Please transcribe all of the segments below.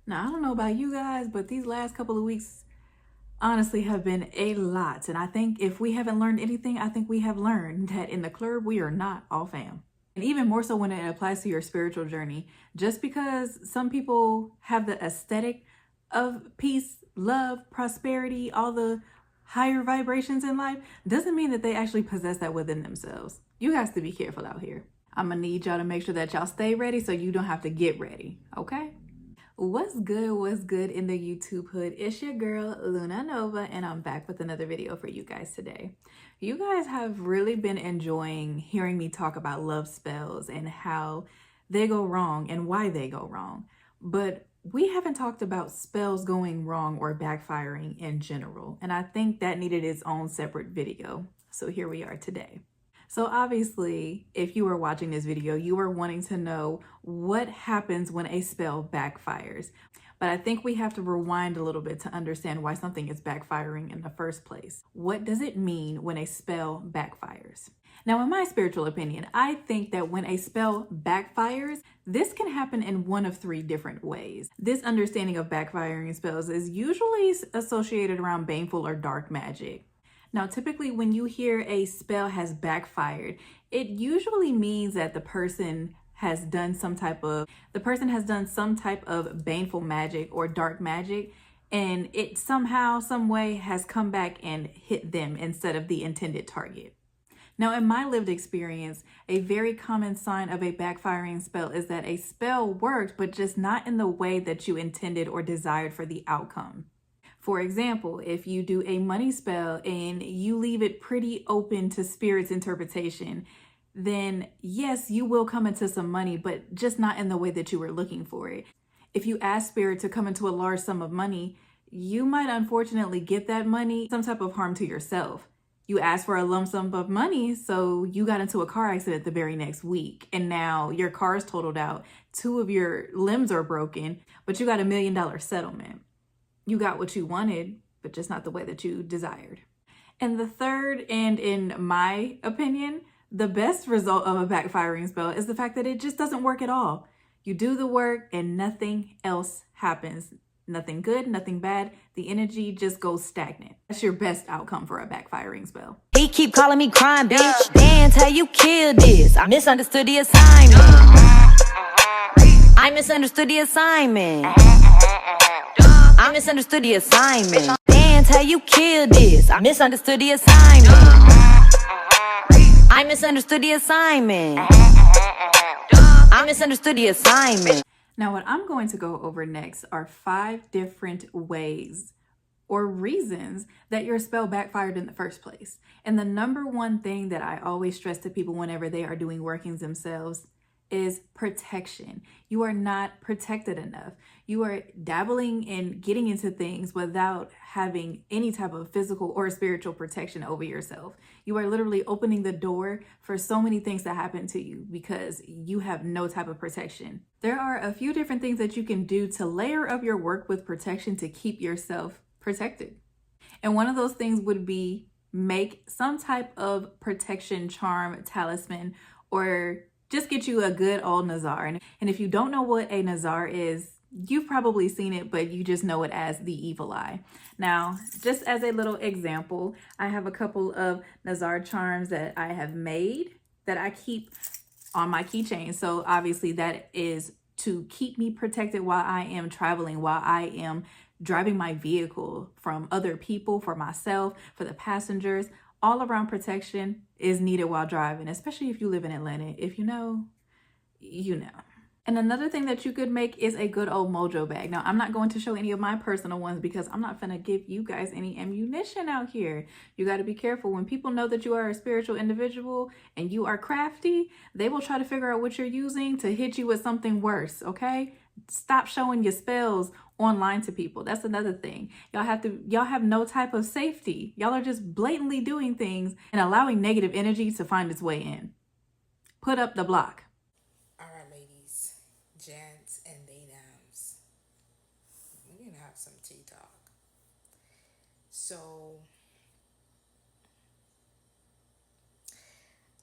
Now, I don't know about you guys, but these last couple of weeks honestly have been a lot. And I think if we haven't learned anything, I think we have learned that in the club, we are not all fam. And even more so when it applies to your spiritual journey. Just because some people have the aesthetic of peace, love, prosperity, all the higher vibrations in life, doesn't mean that they actually possess that within themselves. You guys to be careful out here. I'm gonna need y'all to make sure that y'all stay ready so you don't have to get ready, okay? What's good in the YouTube hood? It's your girl Luna Nova, and I'm back with another video for you guys today. You guys have really been enjoying hearing me talk about love spells and how they go wrong and why they go wrong, but we haven't talked about spells going wrong or backfiring in general, and I think that needed its own separate video. So here we are today. So obviously, if you were watching this video, you were wanting to know what happens when a spell backfires. But I think we have to rewind a little bit to understand why something is backfiring in the first place. What does it mean when a spell backfires? Now, in my spiritual opinion, I think that when a spell backfires, this can happen in one of three different ways. This understanding of backfiring spells is usually associated around baneful or dark magic. Now, typically when you hear a spell has backfired, it usually means that the person has done some type of baneful magic or dark magic, and it somehow, some way has come back and hit them instead of the intended target. Now, in my lived experience, a very common sign of a backfiring spell is that a spell worked, but just not in the way that you intended or desired for the outcome. For example, if you do a money spell and you leave it pretty open to spirit's interpretation, then yes, you will come into some money, but just not in the way that you were looking for it. If you ask spirit to come into a large sum of money, you might unfortunately get that money, some type of harm to yourself. You asked for a lump sum of money, so you got into a car accident the very next week, and now your car is totaled out, 2 of your limbs are broken, but you got $1 million settlement. You got what you wanted, but just not the way that you desired. And the third, and in my opinion, the best result of a backfiring spell is the fact that it just doesn't work at all. You do the work and nothing else happens. Nothing good, nothing bad. The energy just goes stagnant. That's your best outcome for a backfiring spell. He keep calling me crime, bitch. Dance how you killed this. I misunderstood the assignment. I misunderstood the assignment. I misunderstood the assignment. Dance how you killed this. I misunderstood the assignment. I misunderstood the assignment. I misunderstood the assignment. Now, what I'm going to go over next are 5 different ways or reasons that your spell backfired in the first place. And the number one thing that I always stress to people whenever they are doing workings themselves is protection. You are not protected enough. You are dabbling and getting into things without having any type of physical or spiritual protection over yourself. You are literally opening the door for so many things to happen to you because you have no type of protection. There are a few different things that you can do to layer up your work with protection to keep yourself protected. And one of those things would be make some type of protection charm, talisman, or just get you a good old Nazar. And if you don't know what a Nazar is, you've probably seen it, but you just know it as the evil eye. Now, just as a little example, I have a couple of Nazar charms that I have made that I keep on my keychain. So obviously that is to keep me protected while I am traveling, while I am driving my vehicle from other people, for myself, for the passengers. All around protection is needed while driving, especially if you live in Atlanta. If you know, you know. And another thing that you could make is a good old mojo bag. Now, I'm not going to show any of my personal ones because I'm not gonna give you guys any ammunition out here. You got to be careful. When people know that you are a spiritual individual and you are crafty, they will try to figure out what you're using to hit you with something worse, okay? Stop showing your spells online to people. That's another thing. Y'all have no type of safety. Y'all are just blatantly doing things and allowing negative energy to find its way in. Put up the block. All right, ladies, gents, and dames, we're gonna have some tea talk. So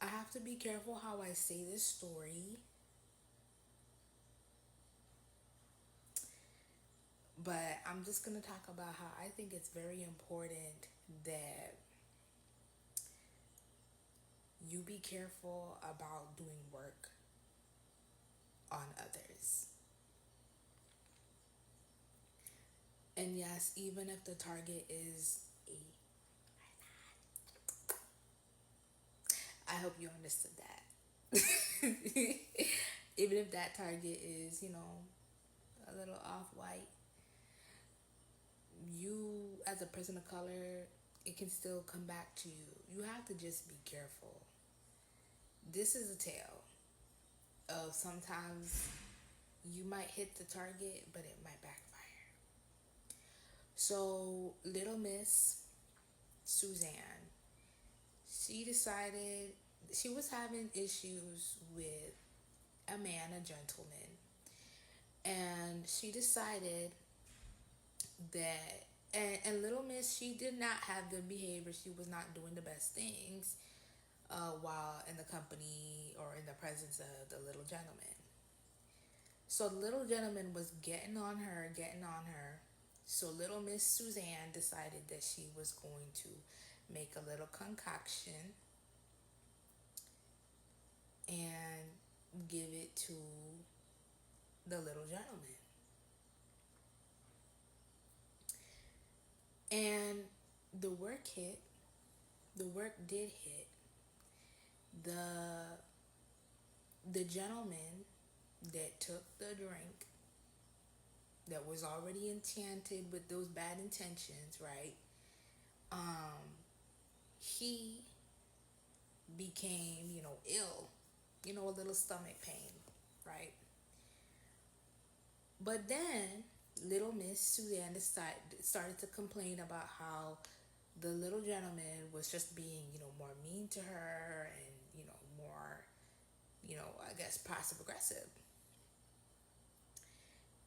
I have to be careful how I say this story But I'm just going to talk about how I think it's very important that you be careful about doing work on others. And yes, even if the target is a, I hope you understood that. Even if that target is, a little off white, you as a person of color, it can still come back to you. You have to just be careful. This is a tale of sometimes you might hit the target, but it might backfire. So, little Miss Suzanne, she decided she was having issues with a man, a gentleman, and she decided that, and little Miss, she did not have good behavior. She was not doing the best things while in the company or in the presence of the little gentleman. So the little gentleman was getting on her. So little Miss Suzanne decided that she was going to make a little concoction and give it to the little gentleman. And the work hit. The work did hit. The gentleman that took the drink, that was already enchanted with those bad intentions, right? He became, ill, a little stomach pain, right? But then little Miss Suzanne started to complain about how the little gentleman was just being, more mean to her and, more, I guess passive aggressive.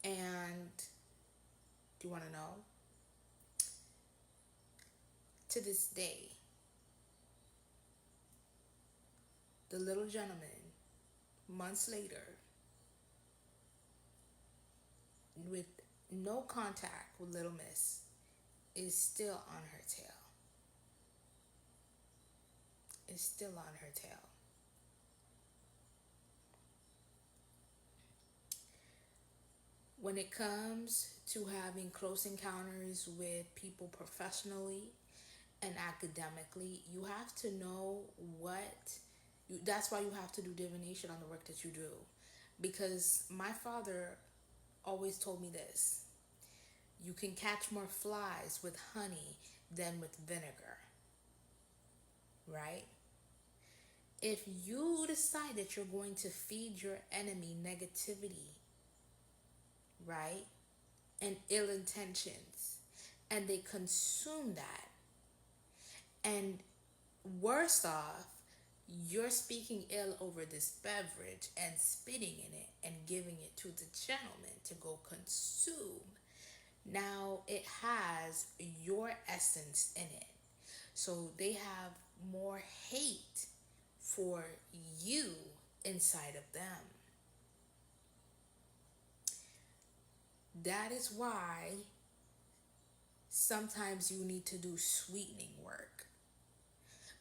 And do you want to know? To this day, the little gentleman, months later, with no contact with little Miss, is still on her tail. Is still on her tail. When it comes to having close encounters with people professionally and academically, you have to know that's why you have to do divination on the work that you do. Because my father always told me this: you can catch more flies with honey than with vinegar, right? If you decide that you're going to feed your enemy negativity, right, and ill intentions, and they consume that, and worse off, you're speaking ill over this beverage and spitting in it and giving it to the gentleman to go consume. Now it has your essence in it. So they have more hate for you inside of them. That is why sometimes you need to do sweetening work.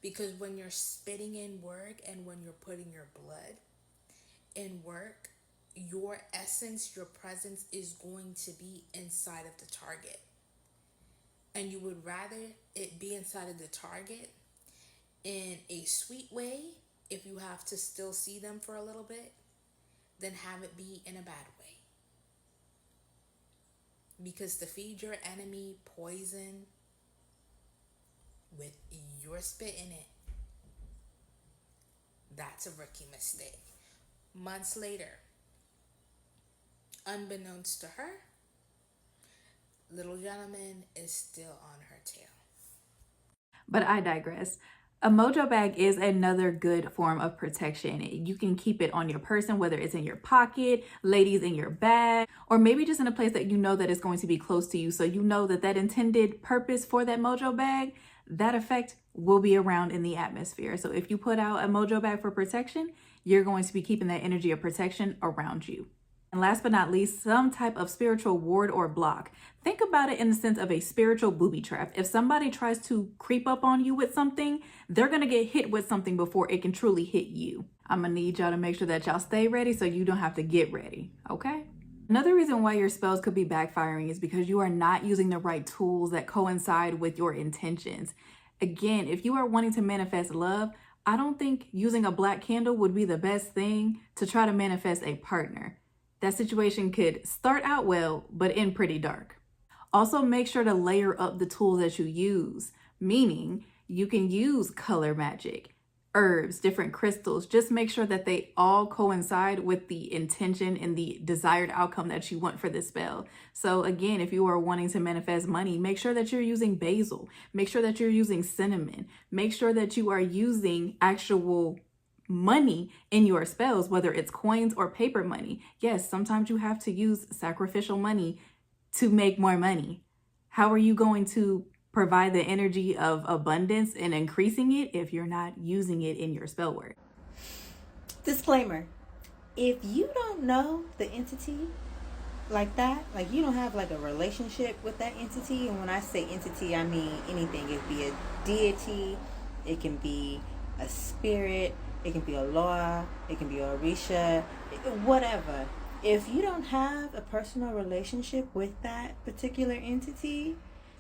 Because when you're spitting in work and when you're putting your blood in work, your essence, your presence is going to be inside of the target. And you would rather it be inside of the target in a sweet way, if you have to still see them for a little bit, than have it be in a bad way. Because to feed your enemy poison with your spit in it, that's a rookie mistake. Months later, unbeknownst to her, little gentleman is still on her tail. But I digress. A mojo bag is another good form of protection. You can keep it on your person, whether it's in your pocket, ladies, in your bag, or maybe just in a place that you know that is going to be close to you. So you know that that intended purpose for that mojo bag, that effect will be around in the atmosphere. So if you put out a mojo bag for protection, you're going to be keeping that energy of protection around you. And last but not least, some type of spiritual ward or block. Think about it in the sense of a spiritual booby trap. If somebody tries to creep up on you with something, they're going to get hit with something before it can truly hit you. I'm going to need y'all to make sure that y'all stay ready so you don't have to get ready, okay? Another reason why your spells could be backfiring is because you are not using the right tools that coincide with your intentions. Again, if you are wanting to manifest love, I don't think using a black candle would be the best thing to try to manifest a partner. That situation could start out well, but end pretty dark. Also, make sure to layer up the tools that you use, meaning you can use color magic, herbs, different crystals. Just make sure that they all coincide with the intention and the desired outcome that you want for this spell. So again, if you are wanting to manifest money, make sure that you're using basil. Make sure that you're using cinnamon. Make sure that you are using actual money in your spells, whether it's coins or paper money. Yes, sometimes you have to use sacrificial money to make more money. How are you going to provide the energy of abundance and increasing it if you're not using it in your spell work? Disclaimer: if you don't know the entity like that, like you don't have like a relationship with that entity, and when I say entity, I mean anything. It could be a deity, it can be a spirit, it can be a Loa, it can be a Orisha, whatever. If you don't have a personal relationship with that particular entity,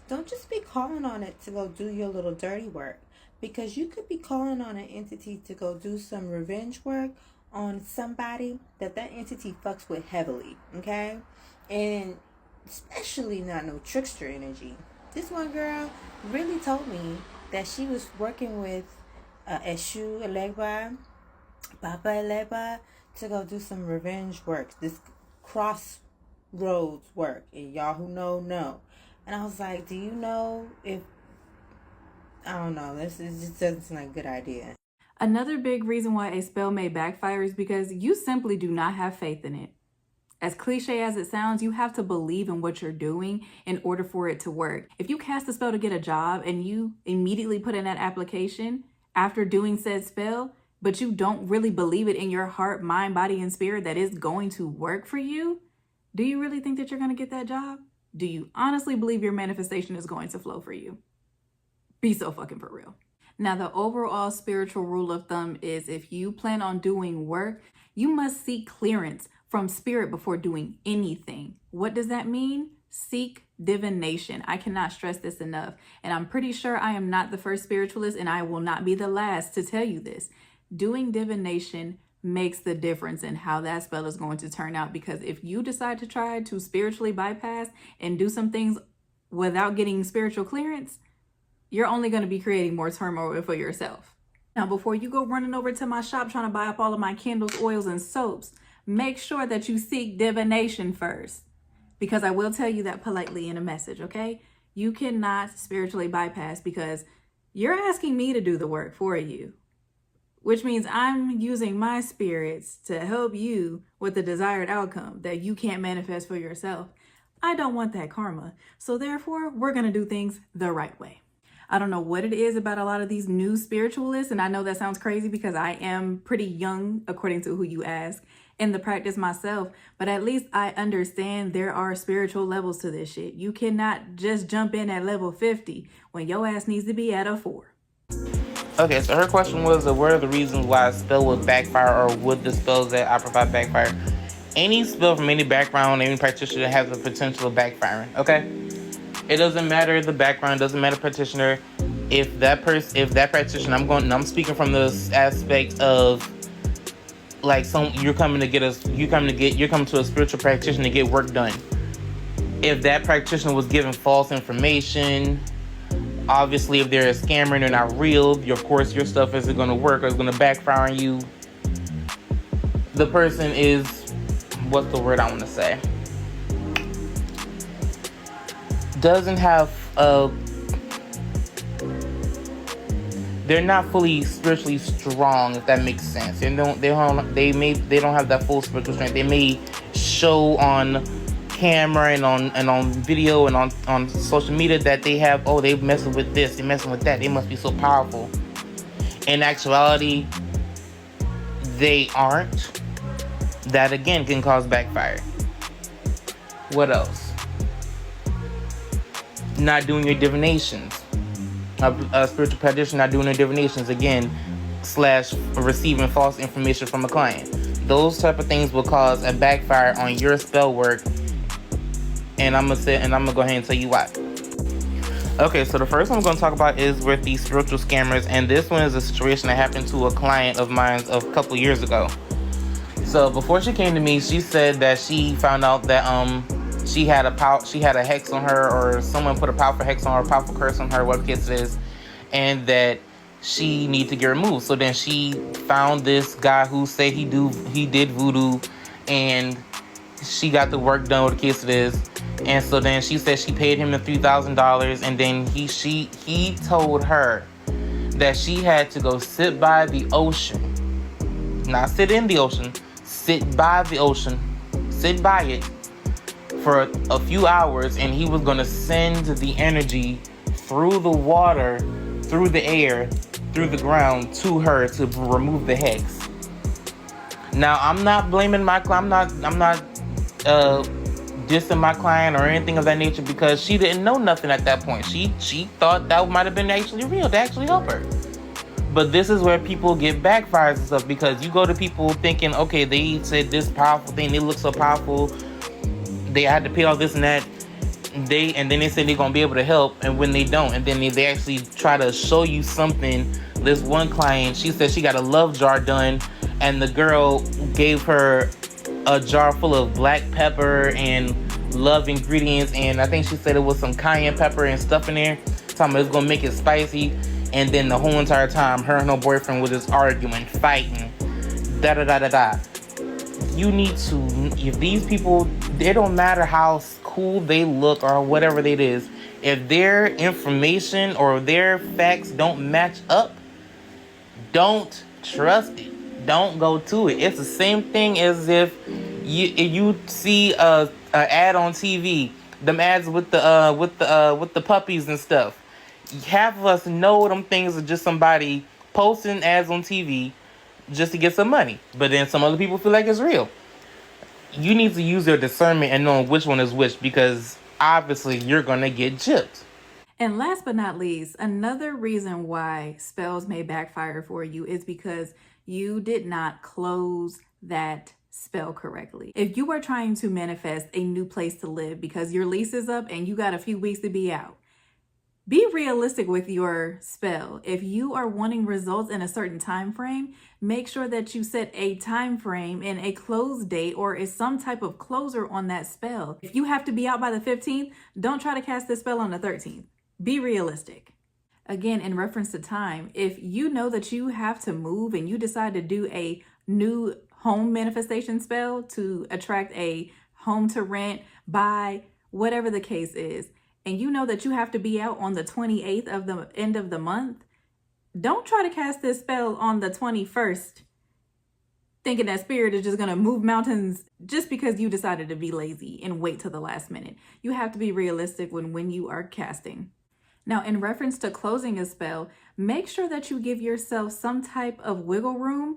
don't just be calling on it to go do your little dirty work, because you could be calling on an entity to go do some revenge work on somebody that entity fucks with heavily, okay? And especially not no trickster energy. This one girl really told me that she was working with Eshu Elegba, Papa Elegba, to go do some revenge work, this crossroads work, and y'all who know. And I was like, do you know if, I don't know, this just doesn't seem like a good idea. Another big reason why a spell may backfire is because you simply do not have faith in it. As cliche as it sounds, you have to believe in what you're doing in order for it to work. If you cast a spell to get a job and you immediately put in that application after doing said spell, but you don't really believe it in your heart, mind, body, and spirit that it's going to work for you, do you really think that you're going to get that job? Do you honestly believe your manifestation is going to flow for you? Be so fucking for real. Now, the overall spiritual rule of thumb is if you plan on doing work, you must seek clearance from spirit before doing anything. What does that mean? Seek divination. I cannot stress this enough. And I'm pretty sure I am not the first spiritualist, and I will not be the last to tell you this. Doing divination makes the difference in how that spell is going to turn out, because if you decide to try to spiritually bypass and do some things without getting spiritual clearance, you're only going to be creating more turmoil for yourself. Now, before you go running over to my shop trying to buy up all of my candles, oils, and soaps, make sure that you seek divination first, because I will tell you that politely in a message, okay? You cannot spiritually bypass because you're asking me to do the work for you, which means I'm using my spirits to help you with the desired outcome that you can't manifest for yourself. I don't want that karma. So therefore, we're going to do things the right way. I don't know what it is about a lot of these new spiritualists, and I know that sounds crazy because I am pretty young, according to who you ask, in the practice myself, but at least I understand there are spiritual levels to this shit. You cannot just jump in at level 50 when your ass needs to be at a 4. Okay, so her question was, what are the reasons why a spell would backfire, or would the spells that I provide backfire? Any spell from any background, any practitioner has the potential of backfiring, okay? It doesn't matter the background, doesn't matter practitioner. If that practitioner, I'm speaking from this aspect of like you're coming to a spiritual practitioner to get work done. If that practitioner was given false information, obviously if they're a scammer and they're not real, of course your stuff isn't going to work or it's going to backfire on you. The person is, what's the word I want to say? Doesn't have they're not fully spiritually strong, if that makes sense. They don't have that full spiritual strength. They may show on camera and on video and on social media that they have, they messing with this, they messing with that, they must be so powerful. In actuality, they aren't. That again can cause backfire. What else? Not doing your divinations. A spiritual practitioner not doing their divinations again, / receiving false information from a client. Those type of things will cause a backfire on your spell work, and I'm gonna go ahead and tell you why. Okay, so the first one I'm going to talk about is with the spiritual scammers, and this one is a situation that happened to a client of mine a couple years ago. So before she came to me, she said that she found out that she had a hex on her, or someone put a powerful hex on her, a powerful curse on her, whatever case it is, and that she needed to get removed. So then she found this guy who said he did voodoo, and she got the work done with the case it is. And so then she said she paid him the $3,000, and then he told her that she had to go sit by the ocean, not sit in the ocean, sit by the ocean, sit by it for a few hours, and he was going to send the energy through the water, through the air, through the ground to her to remove the hex. Now, I'm not blaming my client. I'm not dissing my client or anything of that nature, because she didn't know nothing at that point. She thought that might have been actually real, to actually help her. But this is where people get backfires and stuff, because you go to people thinking, okay, they said this powerful thing, they look so powerful, they had to pay all this and that, and then they say they're gonna be able to help, and when they don't, and then they actually try to show you something. This one client, she said she got a love jar done, and the girl gave her a jar full of black pepper and love ingredients, and I think she said it was some cayenne pepper and stuff in there, talking about it's gonna make it spicy. And then the whole entire time, her and her boyfriend were just arguing, fighting, da. You need to, if these people, it don't matter how cool they look or whatever it is, if their information or their facts don't match up, don't trust it. Don't go to it. It's the same thing as if you see a ad on TV, them ads with the puppies and stuff. Half of us know them things are just somebody posting ads on TV just to get some money, but then some other people feel like it's real. You need to use your discernment and know which one is which, because obviously you're gonna get gypped. And last but not least, another reason why spells may backfire for you is because you did not close that spell correctly. If you are trying to manifest a new place to live because your lease is up and you got a few weeks to be out, be realistic with your spell. If you are wanting results in a certain time frame, make sure that you set a time frame and a close date, or is some type of closer on that spell. If you have to be out by the 15th, don't try to cast this spell on the 13th. Be realistic. Again, in reference to time, if you know that you have to move and you decide to do a new home manifestation spell to attract a home to rent, buy, whatever the case is, and you know that you have to be out on the 28th of the end of the month, don't try to cast this spell on the 21st thinking that spirit is just going to move mountains just because you decided to be lazy and wait till the last minute. You have to be realistic when you are casting. Now, in reference to closing a spell, make sure that you give yourself some type of wiggle room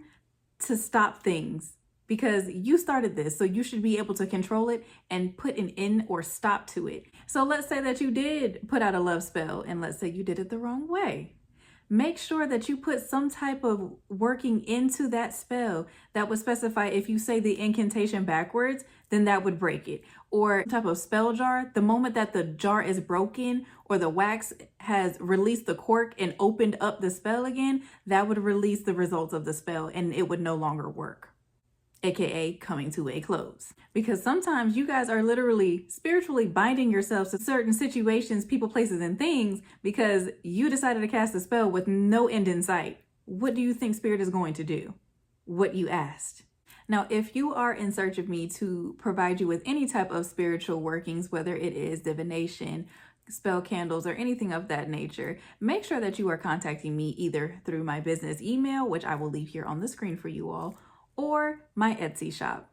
to stop things, because you started this, so you should be able to control it and put an end or stop to it. So let's say that you did put out a love spell, and let's say you did it the wrong way. Make sure that you put some type of working into that spell that would specify, if you say the incantation backwards, then that would break it. Or type of spell jar, the moment that the jar is broken or the wax has released the cork and opened up the spell again, that would release the results of the spell and it would no longer work. AKA coming to a close. Because sometimes you guys are literally spiritually binding yourselves to certain situations, people, places, and things because you decided to cast a spell with no end in sight. What do you think spirit is going to do? What you asked. Now, if you are in search of me to provide you with any type of spiritual workings, whether it is divination, spell candles, or anything of that nature, make sure that you are contacting me either through my business email, which I will leave here on the screen for you all, or my Etsy shop.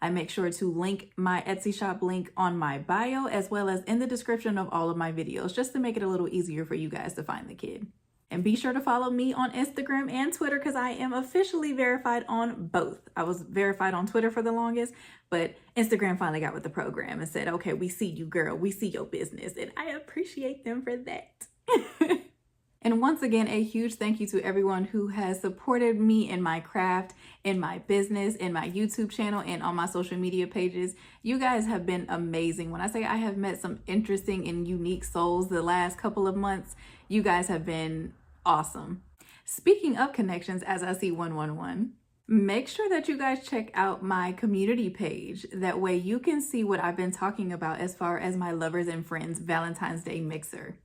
I make sure to link my Etsy shop link on my bio, as well as in the description of all of my videos, just to make it a little easier for you guys to find the kid. And be sure to follow me on Instagram and Twitter because I am officially verified on both. I was verified on Twitter for the longest, but Instagram finally got with the program and said, okay, we see you, girl. We see your business. And I appreciate them for that. And once again, a huge thank you to everyone who has supported me in my craft, in my business, in my YouTube channel, and on my social media pages. You guys have been amazing. When I say I have met some interesting and unique souls the last couple of months, you guys have been awesome. Speaking of connections, as I see 111, make sure that you guys check out my community page. That way you can see what I've been talking about as far as my lovers and friends Valentine's Day mixer.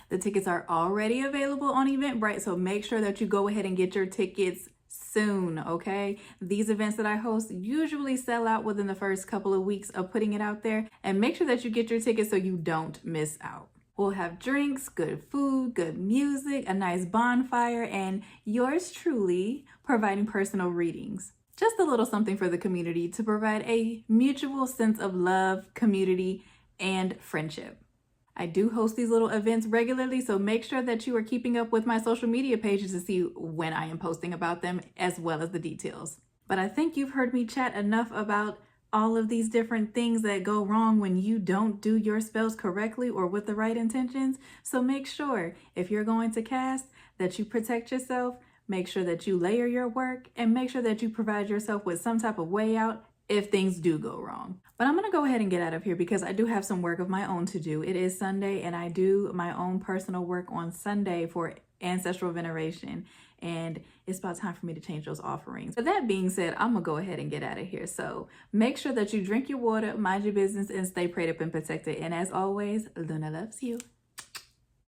The tickets are already available on Eventbrite, so make sure that you go ahead and get your tickets soon, okay? These events that I host usually sell out within the first couple of weeks of putting it out there, and make sure that you get your tickets so you don't miss out. We'll have drinks, good food, good music, a nice bonfire, and yours truly providing personal readings. Just a little something for the community to provide a mutual sense of love, community, and friendship. I do host these little events regularly, so make sure that you are keeping up with my social media pages to see when I am posting about them, as well as the details. But I think you've heard me chat enough about all of these different things that go wrong when you don't do your spells correctly or with the right intentions. So make sure, if you're going to cast, that you protect yourself, make sure that you layer your work, and make sure that you provide yourself with some type of way out if things do go wrong. But I'm gonna go ahead and get out of here because I do have some work of my own to do. It is Sunday and I do my own personal work on Sunday for ancestral veneration, and it's about time for me to change those offerings. But that being said, I'm gonna go ahead and get out of here. So make sure that you drink your water, mind your business, and stay prayed up and protected. And as always, Luna loves you.